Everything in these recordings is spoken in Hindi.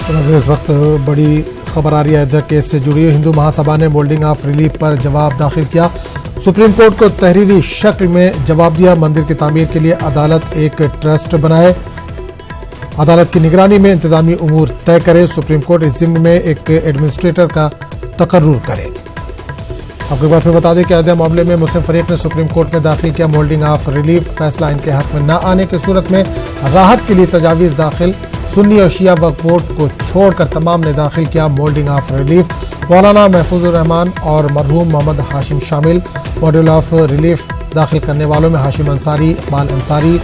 इस वक्त बड़ी खबर आ रही है अयोध्या केस से जुड़ी। हिंदू महासभा ने मोल्डिंग ऑफ रिलीफ पर जवाब दाखिल किया। सुप्रीम कोर्ट को तहरीरी शक्ल में जवाब दिया। मंदिर की तामीर के लिए अदालत एक ट्रस्ट बनाए, अदालत की निगरानी में इंतजामी उमूर तय करे। सुप्रीम कोर्ट इस जिम्मे में एक एडमिनिस्ट्रेटर का तकर्रुर करे। आपको एक बार फिर बता दें कि अयोध्या मामले में मुस्लिम फरीक ने सुप्रीम कोर्ट में दाखिल किया मोल्डिंग ऑफ रिलीफ। फैसला इनके हक में न आने की सूरत में राहत के लिए तजावीज़ दाखिल। सुन्नी और शिया वक्फ बोर्ड को छोड़कर तमाम ने दाखिल किया मोल्डिंग ऑफ रिलीफ। मौलाना महफूजुर रहमान और मरहूम मोहम्मद हाशिम शामिल। मॉड्यूल ऑफ रिलीफ दाखिल करने वालों में हाशिम अंसारी, इकबाल अंसारी,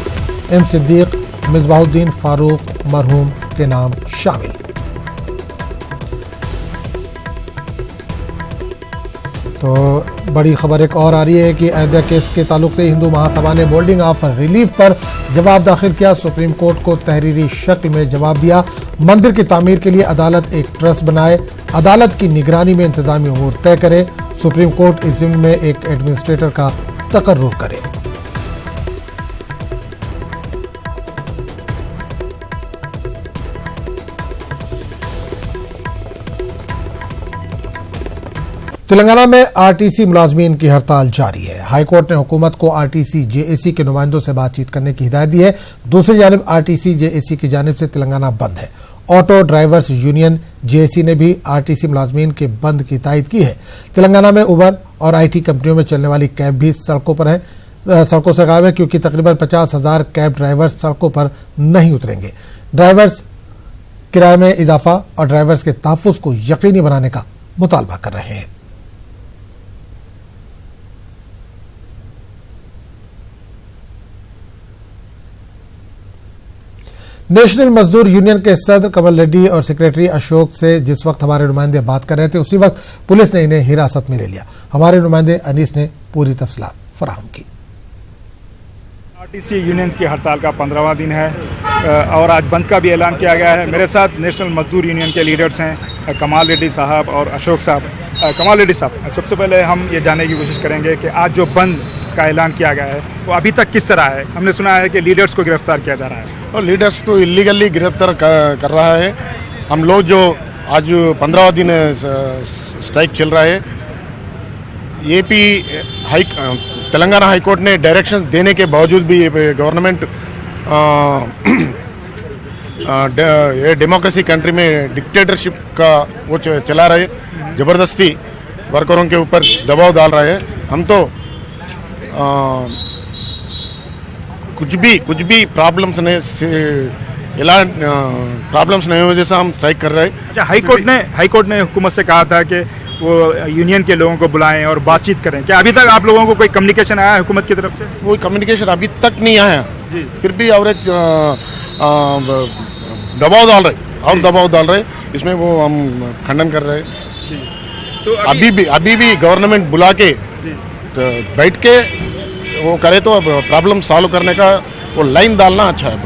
एम सिद्दीक, मिसबाहुद्दीन फारूक मरहूम के नाम शामिल। तो बड़ी खबर एक और आ रही है कि अयोध्या केस के ताल्लुक से हिंदू महासभा ने मोल्डिंग ऑफ रिलीफ पर जवाब दाखिल किया। सुप्रीम कोर्ट को तहरीरी शक्ल में जवाब दिया। मंदिर की तामीर के लिए अदालत एक ट्रस्ट बनाए, अदालत की निगरानी में इंतजामी उमूर तय करे। सुप्रीम कोर्ट इस जिम्मे में एक एडमिनिस्ट्रेटर का तकर्रुर करे। तेलंगाना में आरटीसी मुलाजमीन की हड़ताल जारी है। हाईकोर्ट ने हुकूमत को आरटीसी जेएसी के नुमाइंदों से बातचीत करने की हिदायत दी है। दूसरी जानिब आरटीसी जेएसी की जानिब से तेलंगाना बंद है। ऑटो ड्राइवर्स यूनियन जेएसी ने भी आरटीसी मुलाजमीन के बंद की तायद की है। तेलंगाना में उबर और आईटी कंपनियों में चलने वाली कैब भी सड़कों से गायब है, क्योंकि तकरीबन 50,000 कैब ड्राइवर्स सड़कों पर नहीं उतरेंगे। ड्राइवर्स किराए में इजाफा और ड्राइवर्स के तहफ्फुज़ को यकीनी बनाने का मुतालबा कर रहे हैं। नेशनल मजदूर यूनियन के सदर कमल रेड्डी और सेक्रेटरी अशोक से जिस वक्त हमारे नुमाइंदे बात कर रहे थे, उसी वक्त पुलिस ने इन्हें हिरासत में ले लिया। हमारे नुमाइंदे अनीस ने पूरी तफसीलात फराहम की। आरटीसी यूनियन की हड़ताल का 15वां दिन है और आज बंद का भी ऐलान किया गया है। मेरे साथ नेशनल मजदूर यूनियन के लीडर्स हैं कमाल रेड्डी साहब और अशोक साहब। कमाल रेड्डी साहब, सबसे पहले हम ये जानने की कोशिश करेंगे कि आज जो बंद का ऐलान किया गया है वो अभी तक किस तरह है। हमने सुना है कि लीडर्स को गिरफ्तार किया जा रहा है। और लीडर्स तो इलीगली गिरफ्तार कर रहा है। हम लोग जो आज 15वां दिन स्ट्राइक चल रहा है, तेलंगाना हाई कोर्ट ने डायरेक्शन देने के बावजूद भी गवर्नमेंट डेमोक्रेसी कंट्री में डिक्टेटरशिप का वो चला रहे, ज़बरदस्ती वर्करों के ऊपर दबाव डाल रहा है। हम तो कुछ भी प्रॉब्लम्स नहीं हो जैसा हम स्ट्राइक कर रहे हैं। अच्छा, हाईकोर्ट ने हुकूमत से कहा था कि वो यूनियन के लोगों को बुलाएं और बातचीत करें। क्या अभी तक आप लोगों को कोई कम्युनिकेशन आया है हुकूमत की तरफ से? कोई कम्युनिकेशन अभी तक नहीं आया जी। फिर भी एवरेज दबाव डाल रहे इसमें वो हम खंडन कर रहे हैं। तो अभी भी गवर्नमेंट बुला के तो बैठ के वो करे तो प्रॉब्लम सॉल्व करने का वो लाइन डालना अच्छा है।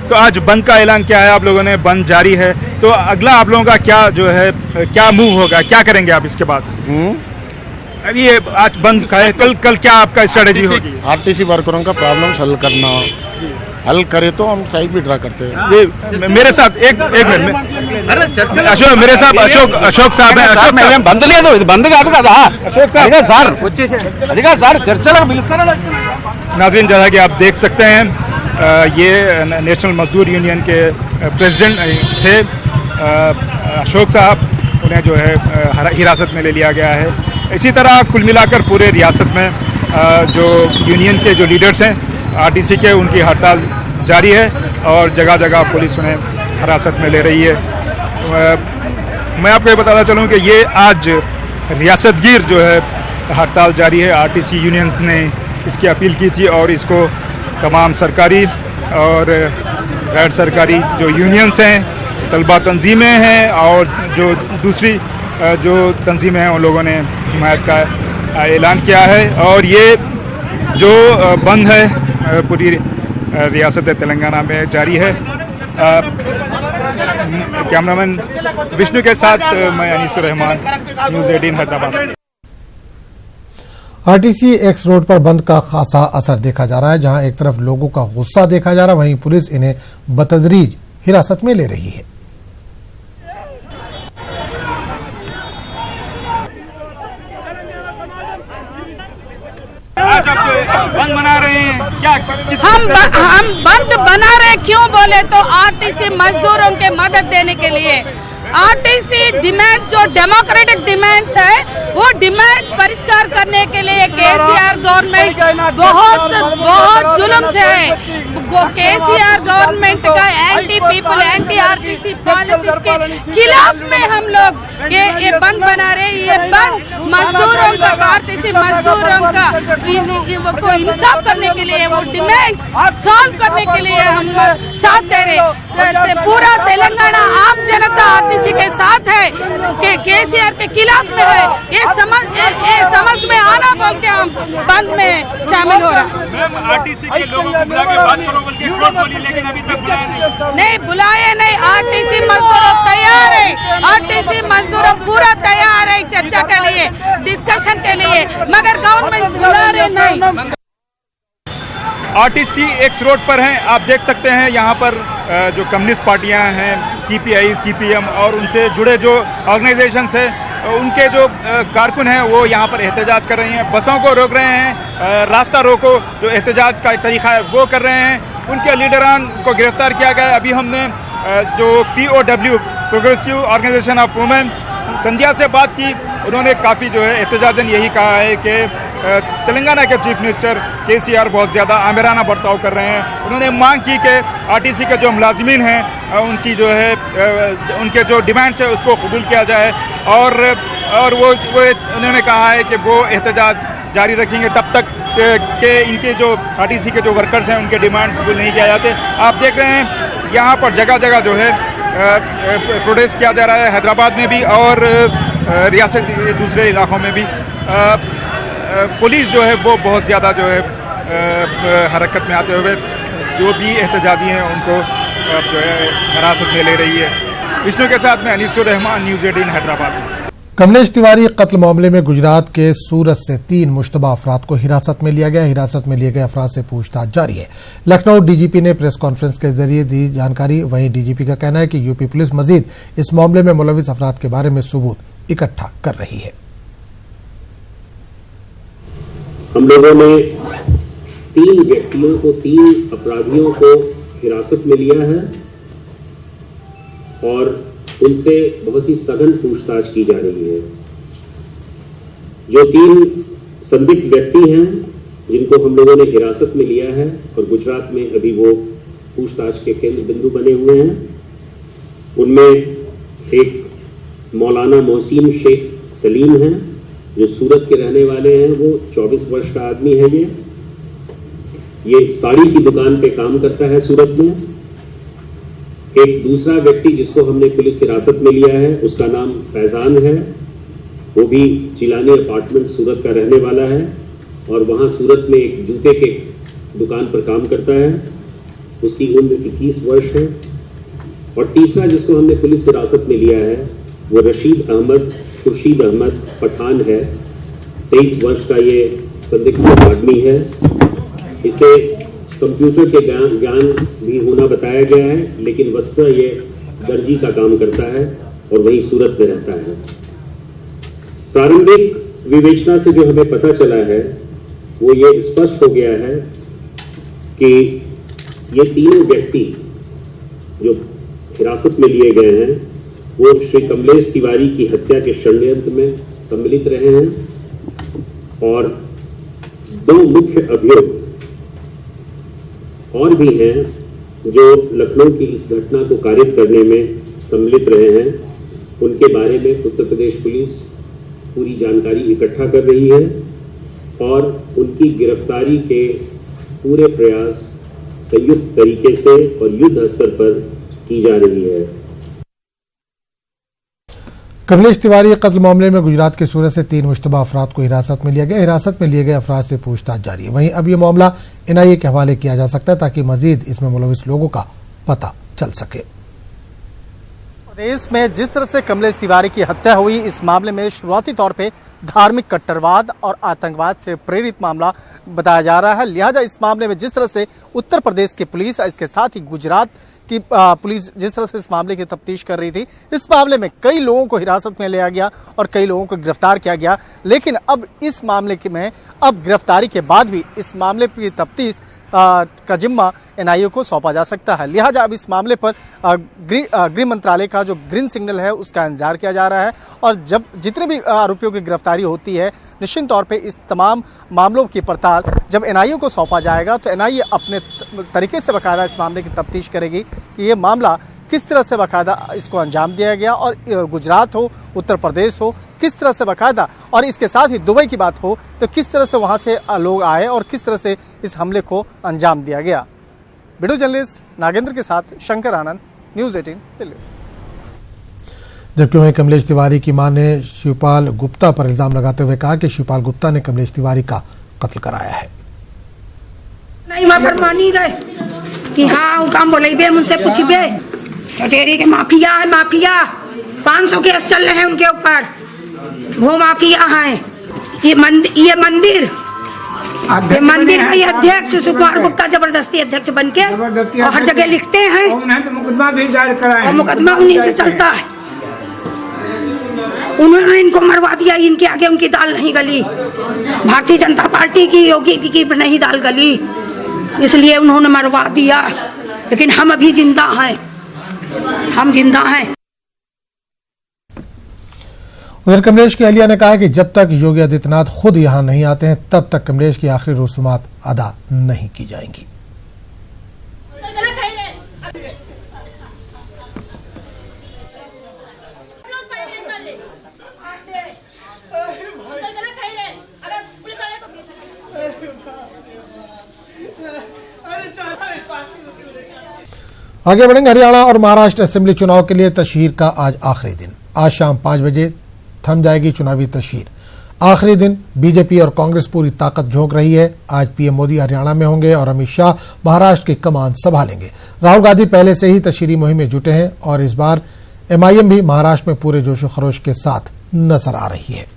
तो आज बंद का ऐलान किया है आप लोगों ने, बंद जारी है, तो अगला आप लोगों का क्या जो है क्या मूव होगा, क्या करेंगे आप इसके बाद? अभी ये आज बंद का है, कल क्या आपका स्ट्रेटेजी होगी? आरटीसी वर्करों का प्रॉब्लम हल करे तो हम स्ट्राइक भी ड्रा करते हैं। मेरे साथ एक मिनट अशोक, मेरे साथ अशोक साहब हैं। बंद లేదు बंद కాదు కదా अशोक साहब సార్ అది కాదు సార్ చర్చలకు పిలుస్తారా? नाज़रीन, जैसा कि आप देख सकते हैं ये नेशनल मजदूर यूनियन के प्रेसिडेंट थे अशोक साहब, उन्हें जो है हिरासत में ले लिया गया है। इसी तरह कुल मिलाकर पूरे रियासत में जो यूनियन के जो लीडर्स हैं आरटीसी के, उनकी हड़ताल जारी है और जगह जगह पुलिस उन्हें हिरासत में ले रही है। मैं आपको ये बताना चलूँ कि ये आज रियासतगीर जो है हड़ताल जारी है। आरटीसी यूनियन ने इसकी अपील की थी और इसको तमाम सरकारी और गैर सरकारी जो यूनियंस हैं, तलबा तंजीमें हैं और जो दूसरी जो तंजीमें हैं, उन लोगों ने हिमायत का ऐलान किया है। और ये जो बंद है पूरी रियासत तेलंगाना में जारी है। कैमरामैन विष्णु के साथ मैं Anisur Rahman, news 18 Hyderabad. RTC x road पर बंद का खासा असर देखा जा रहा है। जहां एक तरफ लोगों का गुस्सा देखा जा रहा है, वहीं पुलिस इन्हें बतदरीज हिरासत में ले रही है। आज आप बंद मना रहे हैं क्या? हम बंद बना रहे क्यों बोले तो आरटीसी मजदूरों के मदद देने के लिए। आरटीसी डिमांड्स जो डेमोक्रेटिक डिमांड्स है वो डिमांड्स परिष्कार करने के लिए केसीआर गवर्नमेंट बहुत जुल्म से है। केसीआर गवर्नमेंट का anti people anti RTC policies के खिलाफ में हम लोग ये बंद बना रहे। ये बंद मजदूरों का आरटीसी मजदूरों का को इंसाफ करने के लिए वो डिमांड्स सॉल्व करने के लिए हम साथ दे रहे। पूरा तेलंगाना आम जनता आरटीसी के साथ है कि केसीआर के खिलाफ में है। ये समझ में आना बोल के हम बंद में शामिल हो रहा। आरटीसी के लोगों को बुला के बात करो बोल के फ्लोट बोली, लेकिन अभी तक बुलाया नहीं बुलाए नहीं। आरटीसी मजदूरों तैयार है, आरटीसी मजदूरों पूरा तैयार है चर्चा के लिए, डिस्कशन के लिए, मगर गवर्नमेंट बुला रहे नहीं। आरटीसी एक्स रोड पर हैं, आप देख सकते हैं यहाँ पर जो कम्युनिस्ट पार्टियां हैं, सीपीआई, सीपीएम और उनसे जुड़े जो ऑर्गेनाइजेशंस हैं, उनके जो कारकुन हैं वो यहाँ पर एहतजाज कर रहे हैं, बसों को रोक रहे हैं, रास्ता रोको जो एहतजाज का तरीका है वो कर रहे हैं। उनके लीडरान को गिरफ्तार किया गया। अभी हमने जो POW progressive organisation of women Sandhya से बात की, उन्होंने काफ़ी जो है एहतजाजन यही कहा है कि तेलंगाना के चीफ मिनिस्टर केसीआर बहुत ज़्यादा आमिराना बर्ताव कर रहे हैं। उन्होंने मांग की कि आरटीसी के जो मुलाजमीन हैं उनकी जो है उनके जो डिमांड्स है उसको कबूल किया जाए और वो उन्होंने कहा है कि वो एहतजाज जारी रखेंगे तब तक कि इनके जो आरटीसी के जो वर्कर्स हैं उनके डिमांड कबूल नहीं किया जाते। आप देख रहे हैं यहाँ पर जगह जगह जो है प्रोटेस्ट किया जा रहा है, हैदराबाद में भी और रियासत दूसरे इलाकों में भी। पुलिस जो है वो बहुत ज़्यादा जो है हरकत में आते हुए जो भी एहतजाजी हैं उनको जो है हिरासत में ले रही है। विष्णु के साथ में अनीसुर रहमान, न्यूज़ 18 हैदराबाद। कमलेश तिवारी कत्ल मामले में गुजरात के सूरत से 3 मुश्तबा अफराद को हिरासत में लिया गया। हिरासत में लिए गए अफराद से पूछताछ जारी है। लखनऊ डीजीपी ने प्रेस कॉन्फ्रेंस के जरिए दी जानकारी। वहीं डीजीपी का कहना है कि यूपी पुलिस मजीद इस मामले में मुलविस अफराद के बारे में सबूत इकट्ठा कर रही है। हम लोगों ने 3 व्यक्तियों को, 3 अपराधियों को हिरासत में लिया है और उनसे बहुत ही सघन पूछताछ की जा रही है। जो 3 संदिग्ध व्यक्ति हैं जिनको हम लोगों ने हिरासत में लिया है और गुजरात में अभी वो पूछताछ के केंद्र बिंदु बने हुए हैं, उनमें एक मौलाना मोहसिन शेख सलीम हैं जो सूरत के रहने वाले हैं। वो 24 वर्ष का आदमी है। ये साड़ी की दुकान पे काम करता है सूरत में। एक दूसरा व्यक्ति जिसको हमने पुलिस हिरासत में लिया है उसका नाम फैजान है। वो भी जिलानी अपार्टमेंट सूरत का रहने वाला है और वहाँ सूरत में एक जूते के दुकान पर काम करता है। उसकी उम्र 21 वर्ष है। और तीसरा जिसको हमने पुलिस हिरासत में लिया है वो खुर्शीद अहमद पठान है। 23 वर्ष का ये संदिग्ध आदमी है। इसे कंप्यूटर के ज्ञान भी होना बताया गया है, लेकिन वस्तुतः ये दर्जी का काम करता है और वहीं सूरत में रहता है। प्रारंभिक विवेचना से जो हमें पता चला है वो ये स्पष्ट हो गया है कि ये तीनों व्यक्ति जो हिरासत में लिए गए हैं वो श्री कमलेश तिवारी की हत्या के षड्यंत्र में सम्मिलित रहे हैं और 2 मुख्य अभियुक्त और भी हैं जो लखनऊ की इस घटना को कारित करने में सम्मिलित रहे हैं। उनके बारे में उत्तर प्रदेश पुलिस पूरी जानकारी इकट्ठा कर रही है और उनकी गिरफ्तारी के पूरे प्रयास संयुक्त तरीके से और युद्ध स्तर पर की जा रही है। कमलेश तिवारी कत्ल मामले में गुजरात के सूरत से 3 मुश्तबा अफराद को हिरासत में लिया गया। हिरासत में लिए गए अफराद से पूछताछ जारी है। वहीं अब यह मामला NIA के हवाले किया जा सकता है ताकि मजीद इसमें मुलविस लोगों का पता चल सके। प्रदेश में जिस तरह से कमलेश तिवारी की हत्या हुई, इस मामले में शुरुआती तौर पे धार्मिक कट्टरवाद और आतंकवाद से प्रेरित मामला बताया जा रहा है। लिहाजा इस मामले में जिस तरह से उत्तर प्रदेश की पुलिस, इसके साथ ही गुजरात की पुलिस जिस तरह से इस मामले की तफ्तीश कर रही थी, इस मामले में कई लोगों को हिरासत में लिया गया और कई लोगों को गिरफ्तार किया गया। लेकिन अब इस मामले में अब गिरफ्तारी के बाद भी इस मामले की तफ्तीश का जिम्मा एनआईए को सौंपा जा सकता है। लिहाजा अब इस मामले पर गृह मंत्रालय का जो ग्रीन सिग्नल है उसका इंतजार किया जा रहा है और जब जितने भी आरोपियों की गिरफ्तारी होती है, निश्चित तौर पे इस तमाम मामलों की पड़ताल जब एनआईए को सौंपा जाएगा तो एनआईए अपने तरीके से बाकायदा इस मामले की तफ्तीश करेगी कि ये मामला किस तरह से बाकायदा इसको अंजाम दिया गया और गुजरात हो, उत्तर प्रदेश हो, किस तरह से बाकायदा, और इसके साथ ही दुबई की बात हो तो किस तरह से वहां से लोग आए और किस तरह से इस हमले को अंजाम दिया गया। वीडियो जर्नलिस्ट नागेंद्र के साथ शंकर आनंद, न्यूज़ 18 दिल्ली। जबकि वहीं कमलेश तिवारी की मां ने शिवपाल गुप्ता पर इल्जाम लगाते हुए कहा कि शिवपाल गुप्ता ने कमलेश तिवारी का कत्ल कराया है। नहीं वहाँ पर मानी गए कि हाँ काम बोले मुझसे पूछिए तेरी के माफिया है, माफिया 500 केस चल रहे हैं उनके ऊपर, वो माफिया है। ये मंदिर का ये अध्यक्ष सुकुमार गुप्ता जबरदस्ती अध्यक्ष बन के और हर जगह लिखते हैं तो मुकदमा भी दायर कराया, मुकदमा उन्हीं से चलता है। उन्होंने इनको मरवा दिया, इनके आगे उनकी दाल नहीं गली। भारतीय जनता पार्टी की, योगी की नहीं दाल गली, इसलिए उन्होंने मरवा दिया। लेकिन हम अभी जिंदा हैं, हम जिंदा हैं। उधर कमलेश की अहलिया ने कहा कि जब तक योगी आदित्यनाथ खुद यहां नहीं आते हैं तब तक कमलेश की आखिरी रसूमात अदा नहीं की जाएंगी। आगे बढ़ेंगे। हरियाणा और महाराष्ट्र असेंबली चुनाव के लिए तशहीर का आज आखिरी दिन। आज शाम 5 बजे थम जाएगी चुनावी तशहीर। आखिरी दिन बीजेपी और कांग्रेस पूरी ताकत झोंक रही है। आज पीएम मोदी हरियाणा में होंगे और अमित शाह महाराष्ट्र की कमान संभालेंगे। राहुल गांधी पहले से ही तशहीरी मुहिम में जुटे हैं और इस बार एमआईएम भी महाराष्ट्र में पूरे जोशो खरोश के साथ नजर आ रही है।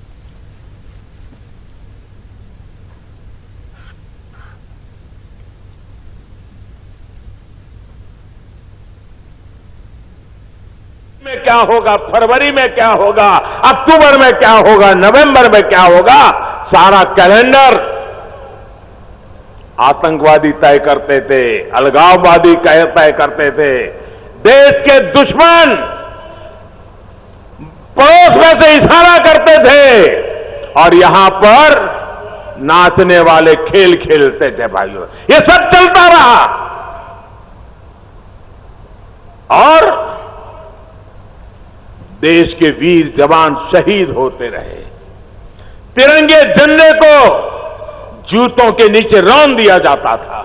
में क्या होगा, फरवरी में क्या होगा, अक्टूबर में क्या होगा, नवंबर में क्या होगा, सारा कैलेंडर आतंकवादी तय करते थे, अलगाववादी तय करते थे। देश के दुश्मन पड़ोस में से इशारा करते थे और यहां पर नाचने वाले खेल खेलते थे। भाइयों, ये सब चलता रहा और देश के वीर जवान शहीद होते रहे। तिरंगे झंडे को जूतों के नीचे रौंद दिया जाता था,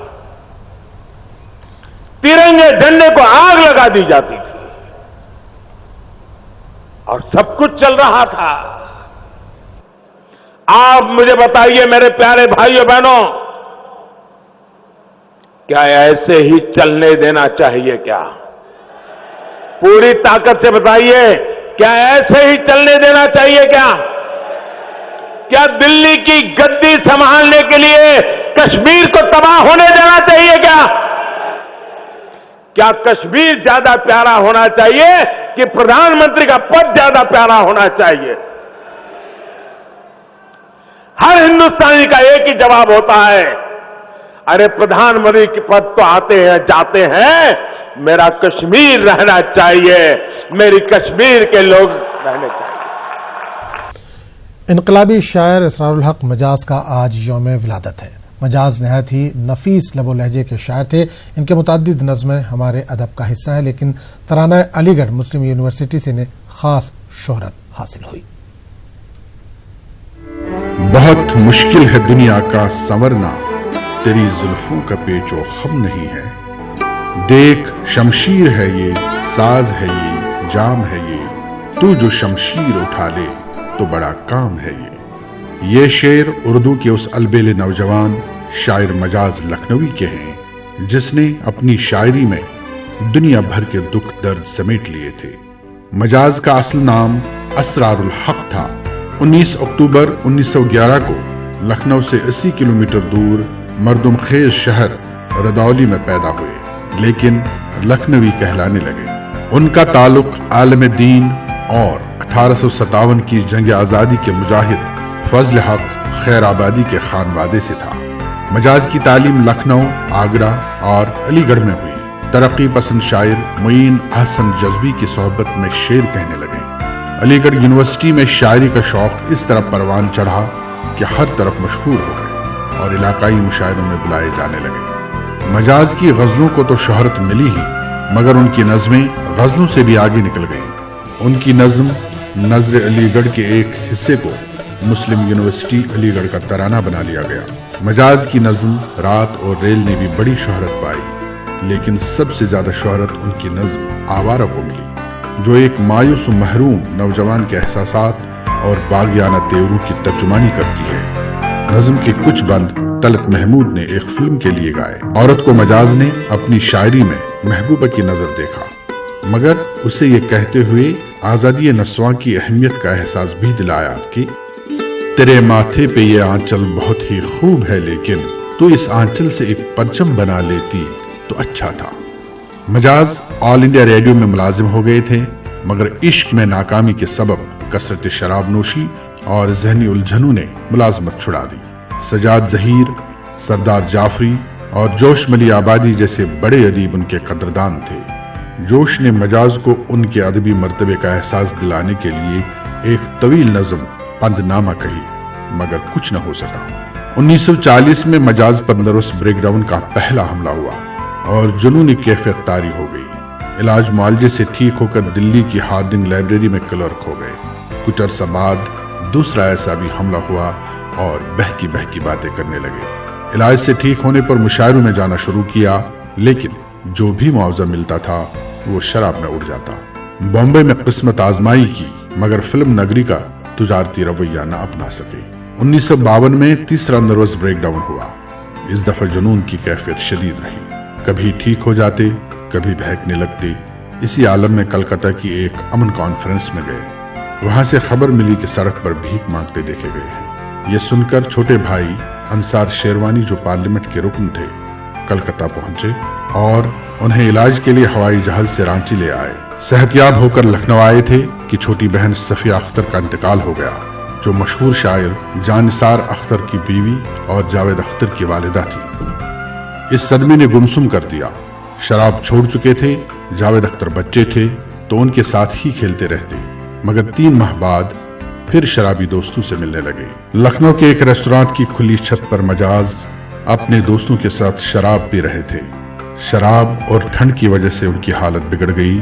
तिरंगे झंडे को आग लगा दी जाती थी और सब कुछ चल रहा था। आप मुझे बताइए मेरे प्यारे भाइयों बहनों, क्या ऐसे ही चलने देना चाहिए? क्या पूरी ताकत से बताइए, क्या ऐसे ही चलने देना चाहिए? क्या दिल्ली की गद्दी संभालने के लिए कश्मीर को तबाह होने देना चाहिए? क्या कश्मीर ज्यादा प्यारा होना चाहिए कि प्रधानमंत्री का पद ज्यादा प्यारा होना चाहिए? हर हिंदुस्तानी का एक ही जवाब होता है, अरे प्रधानमंत्री के पद तो आते हैं जाते हैं, मेरा कश्मीर रहना चाहिए, मेरी कश्मीर के लोग रहने चाहिए। इनकलाबी शायर इसरारुल हक मजाज का आज यौम विलादत है। मजाज नहायत ही नफीस लबो लहजे के शायर थे। इनके मुताद्दिद नज़्में हमारे अदब का हिस्सा है, लेकिन तराना अलीगढ़ मुस्लिम यूनिवर्सिटी से इन्हें खास शोहरत हासिल हुई। बहुत मुश्किल है दुनिया का संवरना, तेरी जुल्फों का पेचो खम नहीं है। देख शमशीर है ये, साज है ये, जाम है ये, तू जो शमशीर उठा ले तो बड़ा काम है ये शेर उर्दू के उस अलबेले नौजवान शायर मजाज लखनवी के हैं जिसने अपनी शायरी में दुनिया भर के दुख दर्द समेट लिए थे। मजाज का असल नाम असरारुल हक था। 19 अक्टूबर 1911 को लखनऊ से 80 किलोमीटर दूर मरदुमखेज शहर रदौली में पैदा हुए, लेकिन लखनवी कहलाने लगे। उनका ताल्लुक आलम दीन और 1857 की जंग आज़ादी के मुजाहिद फजल हक खैराबादी के खानवादे से था। मजाज की तालीम लखनऊ, आगरा और अलीगढ़ में हुई। तरक्की पसंद शायर मुईन अहसन जज्बी की सोहबत में शेर कहने लगे। अलीगढ़ यूनिवर्सिटी में शायरी का शौक इस तरह परवान चढ़ा कि हर तरफ मशहूर हो गए और इलाकाई मुशायरों में बुलाए जाने लगे। मजाज की गजलों को तो शोहरत मिली ही, मगर उनकी नज़में गजलों से भी आगे निकल गई। उनकी नज़्म नज़र अलीगढ़ के एक हिस्से को मुस्लिम यूनिवर्सिटी अलीगढ़ का तराना बना लिया गया। मजाज की नज़्म रात और रेल ने भी बड़ी शोहरत पाई, लेकिन सबसे ज्यादा शोहरत उनकी नज़्म आवारा को मिली, जो एक मायूस महरूम नौजवान के एहसासात और बागियाना तेवरों की तर्जुमानी करती है। नज़्म के कुछ बंद तलत महमूद ने एक फिल्म के लिए गाए। औरत को मजाज ने अपनी शायरी में महबूबा की नजर देखा, मगर उसे ये कहते हुए आजादी नस्वां की अहमियत का एहसास भी दिलाया कि तेरे माथे पे ये आंचल बहुत ही खूब है, लेकिन तू इस आंचल से एक परचम बना लेती तो अच्छा था। मजाज ऑल इंडिया रेडियो में मुलाजिम हो गए थे, मगर इश्क में नाकामी के सबब कसरत शराब नोशी और जहनी उलझनों ने मुलाजमत छुड़ा दी। सजाद जहीर, सरदार जाफरी और जोश मली आबादी जैसे बड़े अदीब उनके कदरदान थे। जोश ने मजाज को उनके अदबी मर्तबे का एहसास दिलाने के लिए एक तवील नज़म पंदनामा कही, मगर कुछ न हो सका। 1940 में मजाज पर नर्वस ब्रेकडाउन का पहला हमला हुआ और जुनूनी कैफियत तारी हो गई। इलाज मुआलजे से ठीक होकर दिल्ली की हार्डिंग लाइब्रेरी में क्लर्क हो गए। कुछ अरसा बाद दूसरा ऐसा भी हमला हुआ और बहकी बहकी बातें करने लगे। इलाज से ठीक होने पर मुशायरों में जाना शुरू किया, लेकिन जो भी मुआवजा मिलता था वो शराब में उड़ जाता। बॉम्बे में किस्मत आजमाई की, मगर फिल्म नगरी का तुजारती रवैया न अपना सके। 1952 में तीसरा नर्वस ब्रेकडाउन हुआ। इस दफा जुनून की कैफियत शदीद रही, कभी ठीक हो जाते, कभी बहकने लगते। इसी आलम में कलकत्ता की एक अमन कॉन्फ्रेंस में गए। वहां से खबर मिली कि सड़क पर भीख मांगते देखे गए हैं। ये सुनकर छोटे भाई अंसार शेरवानी, जो पार्लियामेंट के रुकन थे, कलकत्ता पहुंचे और उन्हें इलाज के लिए हवाई जहाज से रांची ले आए। सेहतयाब होकर लखनऊ आए थे कि छोटी बहन सफिया अख्तर का इंतकाल हो गया, जो मशहूर शायर जानिसार अख्तर की बीवी और जावेद अख्तर की वालिदा थी। इस सदमे ने गुमसुम कर दिया। शराब छोड़ चुके थे, जावेद अख्तर बच्चे थे तो उनके साथ ही खेलते रहते, मगर 3 माह बाद फिर शराबी दोस्तों से मिलने लगे। लखनऊ के एक रेस्टोरेंट की खुली छत पर मजाज अपने दोस्तों के साथ शराब पी रहे थे। शराब और ठंड की वजह से उनकी हालत बिगड़ गई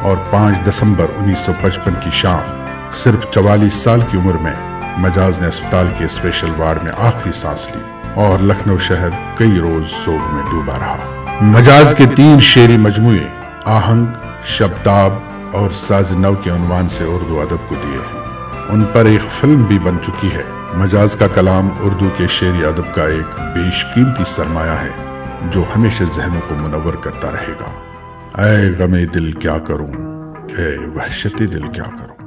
और 5 दिसंबर 1955 की शाम सिर्फ 44 साल की उम्र में मजाज ने अस्पताल के स्पेशल वार्ड में आखिरी सांस ली और लखनऊ शहर कई रोज सोग में डूबा रहा। मजाज के 3 शेरी मजमुए आहंग, शब्दाब और साज नव के उन्वान से उर्दू अदब को दिए हैं। उन पर एक फिल्म भी बन चुकी है। मजाज का कलाम उर्दू के शेरी अदब का एक बेशकीमती सरमाया है, जो हमेशा जहनों को मुनव्वर करता रहेगा। ऐ गमे दिल क्या करूं, ऐ वहशते दिल क्या करूं।